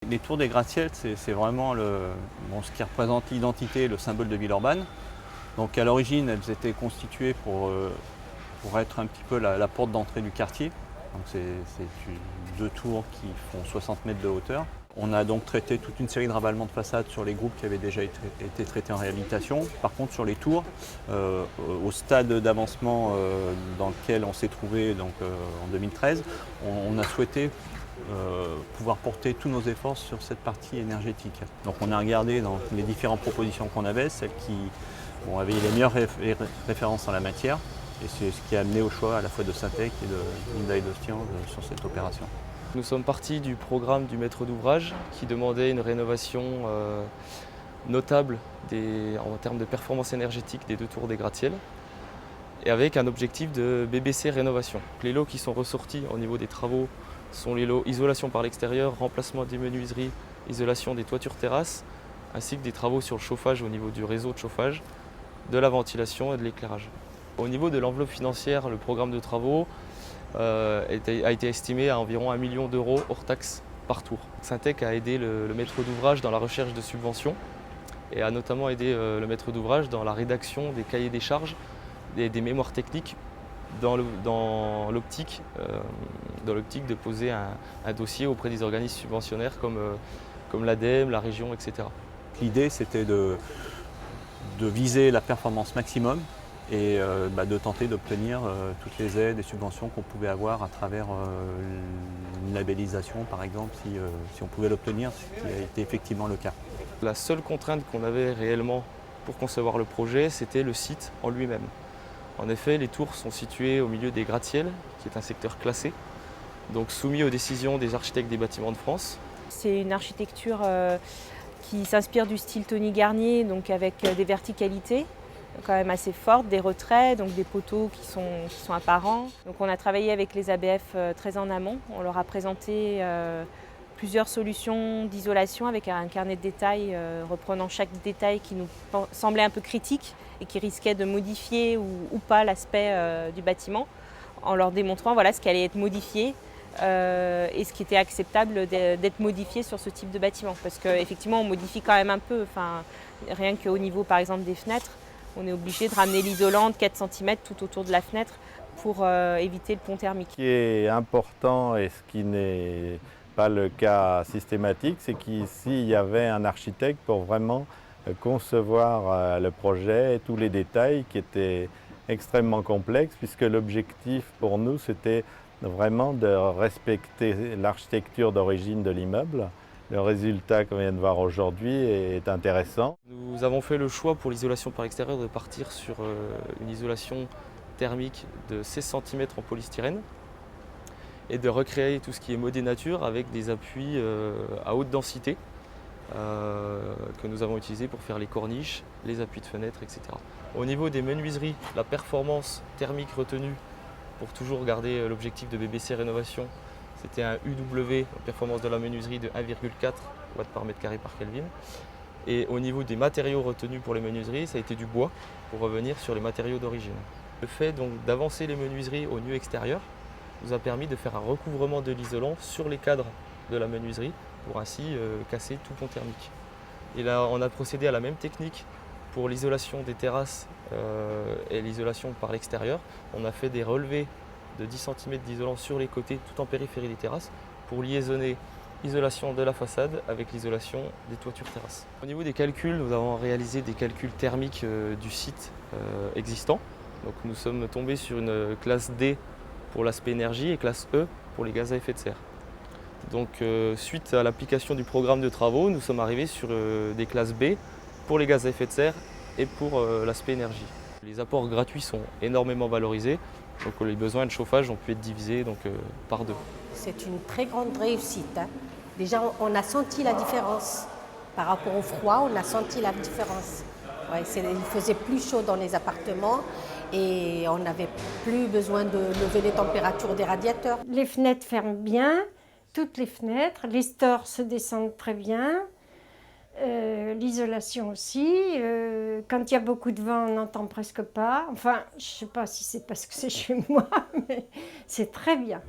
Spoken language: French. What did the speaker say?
Les tours des gratte-ciel, c'est vraiment ce qui représente l'identité, le symbole de Villeurbanne. Donc à l'origine, elles étaient constituées pour être un petit peu la porte d'entrée du quartier. Donc c'est deux tours qui font 60 mètres de hauteur. On a donc traité toute une série de ravalements de façade sur les groupes qui avaient déjà été traités en réhabilitation. Par contre, sur les tours, au stade d'avancement dans lequel on s'est trouvé donc, en 2013, on a souhaité pouvoir porter tous nos efforts sur cette partie énergétique. Donc on a regardé dans les différentes propositions qu'on avait, celles qui avaient les meilleures références en la matière, et c'est ce qui a amené au choix à la fois de Syntec et de Hyundai Dostian sur cette opération. Nous sommes partis du programme du maître d'ouvrage qui demandait une rénovation notable en termes de performance énergétique des deux tours des gratte-ciel et avec un objectif de BBC rénovation. Les lots qui sont ressortis au niveau des travaux sont les lots isolation par l'extérieur, remplacement des menuiseries, isolation des toitures terrasses, ainsi que des travaux sur le chauffage au niveau du réseau de chauffage, de la ventilation et de l'éclairage. Au niveau de l'enveloppe financière, le programme de travaux a été estimé à environ 1 million d'euros hors taxes par tour. Syntec a aidé le maître d'ouvrage dans la recherche de subventions et a notamment aidé le maître d'ouvrage dans la rédaction des cahiers des charges, des mémoires techniques dans l'optique de poser un dossier auprès des organismes subventionnaires comme l'ADEME, la région, etc. L'idée, c'était de viser la performance maximum et de tenter d'obtenir toutes les aides et subventions qu'on pouvait avoir à travers une labellisation, par exemple, si on pouvait l'obtenir, ce qui a été effectivement le cas. La seule contrainte qu'on avait réellement pour concevoir le projet, c'était le site en lui-même. En effet, les tours sont situées au milieu des gratte-ciel, qui est un secteur classé, donc soumis aux décisions des architectes des bâtiments de France. C'est une architecture qui s'inspire du style Tony Garnier, donc avec des verticalités quand même assez fortes, des retraits, donc des poteaux qui sont apparents. Donc on a travaillé avec les ABF très en amont. On leur a présenté plusieurs solutions d'isolation avec un carnet de détails reprenant chaque détail qui nous semblait un peu critique et qui risquait de modifier ou pas l'aspect du bâtiment, en leur démontrant ce qui allait être modifié et ce qui était acceptable d'être modifié sur ce type de bâtiment. Parce qu'effectivement, on modifie quand même un peu, rien qu'au niveau par exemple des fenêtres, on est obligé de ramener l'isolant de 4 cm tout autour de la fenêtre pour éviter le pont thermique. Ce qui est important et ce qui n'est pas le cas systématique, c'est qu'ici il y avait un architecte pour vraiment concevoir le projet et tous les détails qui étaient extrêmement complexes, puisque l'objectif pour nous c'était vraiment de respecter l'architecture d'origine de l'immeuble. Le résultat qu'on vient de voir aujourd'hui est intéressant. Nous avons fait le choix pour l'isolation par l'extérieur de partir sur une isolation thermique de 16 cm en polystyrène et de recréer tout ce qui est modé nature avec des appuis à haute densité que nous avons utilisés pour faire les corniches, les appuis de fenêtres, etc. Au niveau des menuiseries, la performance thermique retenue pour toujours garder l'objectif de BBC rénovation, c'était un UW, performance de la menuiserie de 1,4 watts par mètre carré par Kelvin. Et au niveau des matériaux retenus pour les menuiseries, ça a été du bois pour revenir sur les matériaux d'origine. Le fait donc d'avancer les menuiseries au nu extérieur nous a permis de faire un recouvrement de l'isolant sur les cadres de la menuiserie pour ainsi casser tout pont thermique. Et là, on a procédé à la même technique pour l'isolation des terrasses et l'isolation par l'extérieur. On a fait des relevés de 10 cm d'isolant sur les côtés, tout en périphérie des terrasses, pour liaisonner l'isolation de la façade avec l'isolation des toitures terrasses. Au niveau des calculs, nous avons réalisé des calculs thermiques du site existant. Donc nous sommes tombés sur une classe D pour l'aspect énergie et classe E pour les gaz à effet de serre. Donc suite à l'application du programme de travaux, nous sommes arrivés sur des classes B pour les gaz à effet de serre et pour l'aspect énergie. Les apports gratuits sont énormément valorisés, donc les besoins de chauffage ont pu être divisés par 2. C'est une très grande réussite. Déjà, on a senti la différence. Par rapport au froid, on a senti la différence. Il faisait plus chaud dans les appartements et on n'avait plus besoin de lever les températures des radiateurs. Les fenêtres ferment bien, toutes les fenêtres. Les stores se descendent très bien. L'isolation aussi. Quand il y a beaucoup de vent, on n'entend presque pas. Enfin, je ne sais pas si c'est parce que c'est chez moi, mais c'est très bien.